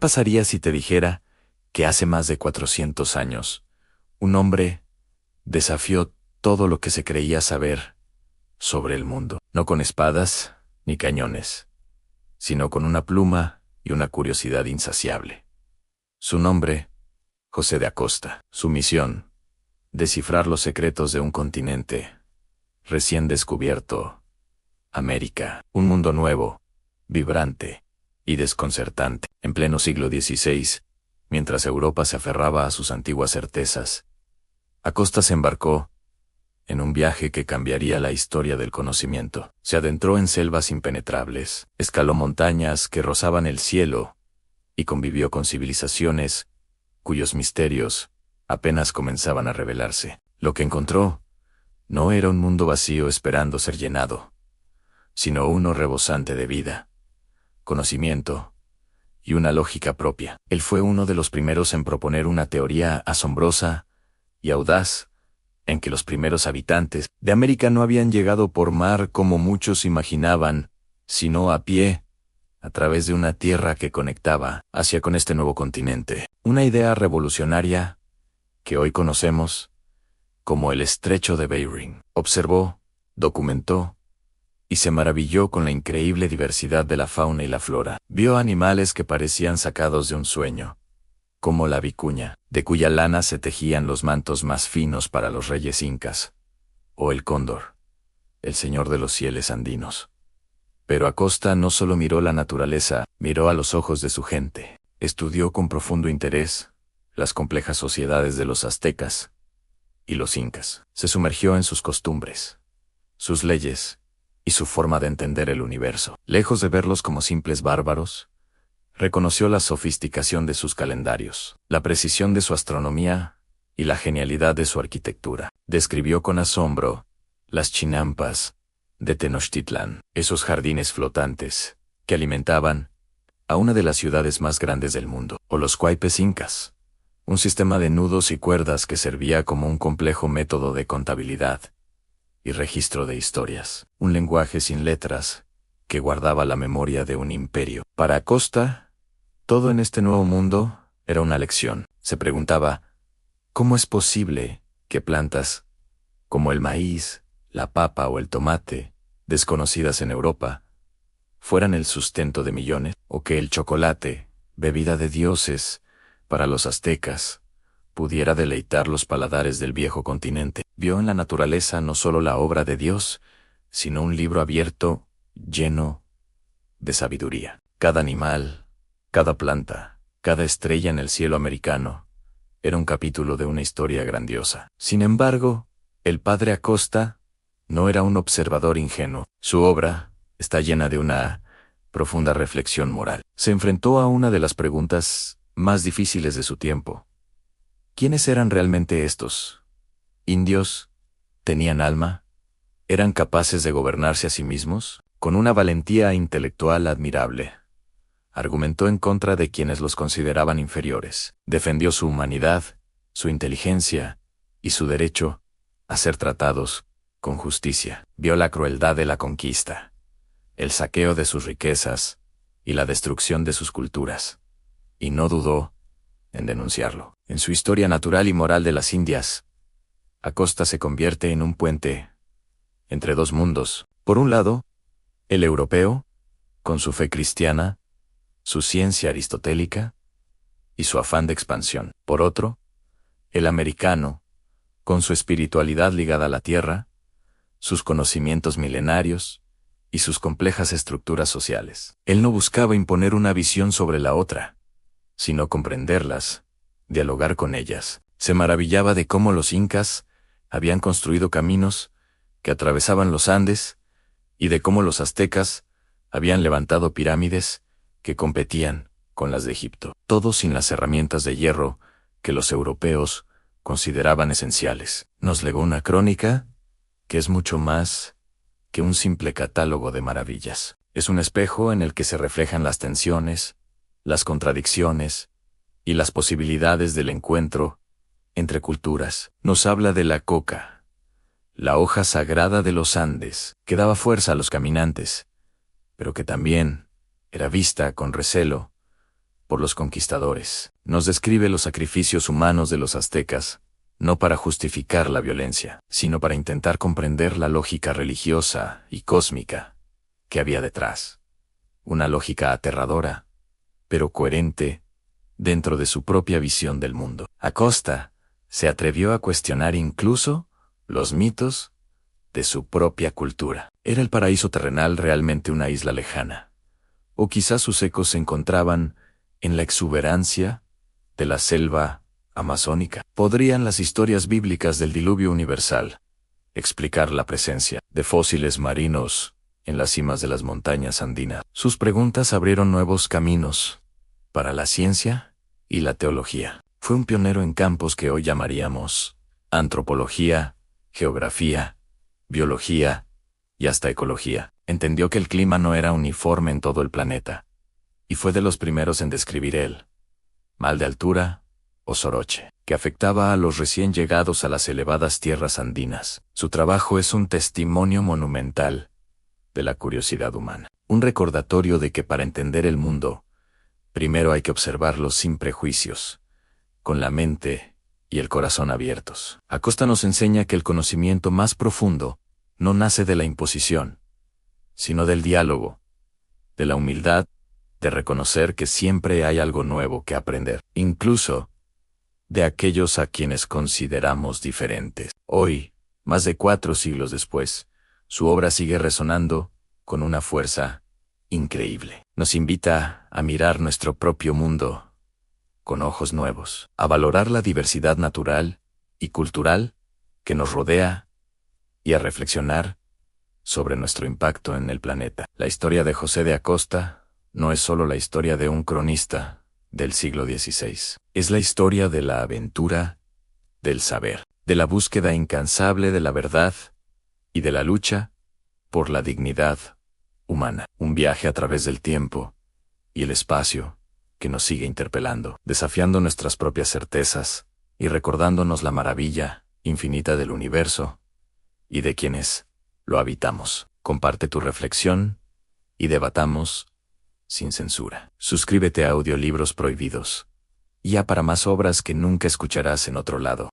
pasaría si te dijera que hace más de 400 años, un hombre desafió todo lo que se creía saber sobre el mundo, no con espadas ni cañones, sino con una pluma y una curiosidad insaciable? Su nombre, José de Acosta. Su misión, descifrar los secretos de un continente recién descubierto, América, un mundo nuevo, vibrante y desconcertante. En pleno siglo XVI, mientras Europa se aferraba a sus antiguas certezas, Acosta se embarcó en un viaje que cambiaría la historia del conocimiento. Se adentró en selvas impenetrables, escaló montañas que rozaban el cielo y convivió con civilizaciones cuyos misterios apenas comenzaban a revelarse. Lo que encontró no era un mundo vacío esperando ser llenado, sino uno rebosante de vida, conocimiento y una lógica propia. Él fue uno de los primeros en proponer una teoría asombrosa y audaz, en que los primeros habitantes de América no habían llegado por mar como muchos imaginaban, sino a pie, a través de una tierra que conectaba Asia con este nuevo continente. Una idea revolucionaria que hoy conocemos como el Estrecho de Bering. Observó, documentó y se maravilló con la increíble diversidad de la fauna y la flora. Vio animales que parecían sacados de un sueño, como la vicuña, de cuya lana se tejían los mantos más finos para los reyes incas, o el cóndor, el señor de los cielos andinos. Pero Acosta no solo miró la naturaleza, miró a los ojos de su gente. Estudió con profundo interés las complejas sociedades de los aztecas y los incas. Se sumergió en sus costumbres, sus leyes y su forma de entender el universo. Lejos de verlos como simples bárbaros, reconoció la sofisticación de sus calendarios, la precisión de su astronomía y la genialidad de su arquitectura. Describió con asombro las chinampas de Tenochtitlán, esos jardines flotantes que alimentaban a una de las ciudades más grandes del mundo, o los huaypes incas, un sistema de nudos y cuerdas que servía como un complejo método de contabilidad y registro de historias, un lenguaje sin letras que guardaba la memoria de un imperio. Para Acosta, todo en este nuevo mundo era una lección. Se preguntaba, ¿cómo es posible que plantas como el maíz, la papa o el tomate, desconocidas en Europa, fueran el sustento de millones, o que el chocolate, bebida de dioses, para los aztecas, pudiera deleitar los paladares del viejo continente? Vio en la naturaleza no solo la obra de Dios, sino un libro abierto, lleno de sabiduría. Cada animal, cada planta, cada estrella en el cielo americano, era un capítulo de una historia grandiosa. Sin embargo, el padre Acosta no era un observador ingenuo. Su obra está llena de una profunda reflexión moral. Se enfrentó a una de las preguntas más difíciles de su tiempo. ¿Quiénes eran realmente estos indios? ¿Tenían alma? ¿Eran capaces de gobernarse a sí mismos? Con una valentía intelectual admirable, argumentó en contra de quienes los consideraban inferiores. Defendió su humanidad, su inteligencia y su derecho a ser tratados con justicia. Vio la crueldad de la conquista, el saqueo de sus riquezas y la destrucción de sus culturas, y no dudó en denunciarlo. En su Historia natural y moral de las Indias, Acosta se convierte en un puente entre dos mundos. Por un lado, el europeo, con su fe cristiana, su ciencia aristotélica y su afán de expansión. Por otro, el americano, con su espiritualidad ligada a la tierra, sus conocimientos milenarios y sus complejas estructuras sociales. Él no buscaba imponer una visión sobre la otra, sino comprenderlas, dialogar con ellas. Se maravillaba de cómo los incas habían construido caminos que atravesaban los Andes y de cómo los aztecas habían levantado pirámides que competían con las de Egipto, todo sin las herramientas de hierro que los europeos consideraban esenciales. Nos legó una crónica que es mucho más que un simple catálogo de maravillas. Es un espejo en el que se reflejan las tensiones, las contradicciones y las posibilidades del encuentro entre culturas. Nos habla de la coca, la hoja sagrada de los Andes, que daba fuerza a los caminantes, pero que también era vista con recelo por los conquistadores. Nos describe los sacrificios humanos de los aztecas, no para justificar la violencia, sino para intentar comprender la lógica religiosa y cósmica que había detrás. Una lógica aterradora, pero coherente dentro de su propia visión del mundo. Acosta se atrevió a cuestionar incluso los mitos de su propia cultura. ¿Era el paraíso terrenal realmente una isla lejana? ¿O quizás sus ecos se encontraban en la exuberancia de la selva amazónica? ¿Podrían las historias bíblicas del diluvio universal explicar la presencia de fósiles marinos en las cimas de las montañas andinas? Sus preguntas abrieron nuevos caminos para la ciencia y la teología. Fue un pionero en campos que hoy llamaríamos antropología, geografía, biología y hasta ecología. Entendió que el clima no era uniforme en todo el planeta, y fue de los primeros en describir el mal de altura, o soroche, que afectaba a los recién llegados a las elevadas tierras andinas. Su trabajo es un testimonio monumental de la curiosidad humana, un recordatorio de que para entender el mundo, primero hay que observarlo sin prejuicios, con la mente y el corazón abiertos. Acosta nos enseña que el conocimiento más profundo no nace de la imposición, sino del diálogo, de la humildad, de reconocer que siempre hay algo nuevo que aprender, incluso de aquellos a quienes consideramos diferentes. Hoy, más de 4 siglos después, su obra sigue resonando con una fuerza increíble. Nos invita a mirar nuestro propio mundo con ojos nuevos, a valorar la diversidad natural y cultural que nos rodea y a reflexionar sobre nuestro impacto en el planeta. La historia de José de Acosta no es solo la historia de un cronista del siglo XVI. Es la historia de la aventura, del saber, de la búsqueda incansable de la verdad y de la lucha por la dignidad humana. Un viaje a través del tiempo y el espacio que nos sigue interpelando, desafiando nuestras propias certezas y recordándonos la maravilla infinita del universo y de quienes lo habitamos. Comparte tu reflexión y debatamos sin censura. Suscríbete a Audiolibros Prohibidos, ya para más obras que nunca escucharás en otro lado.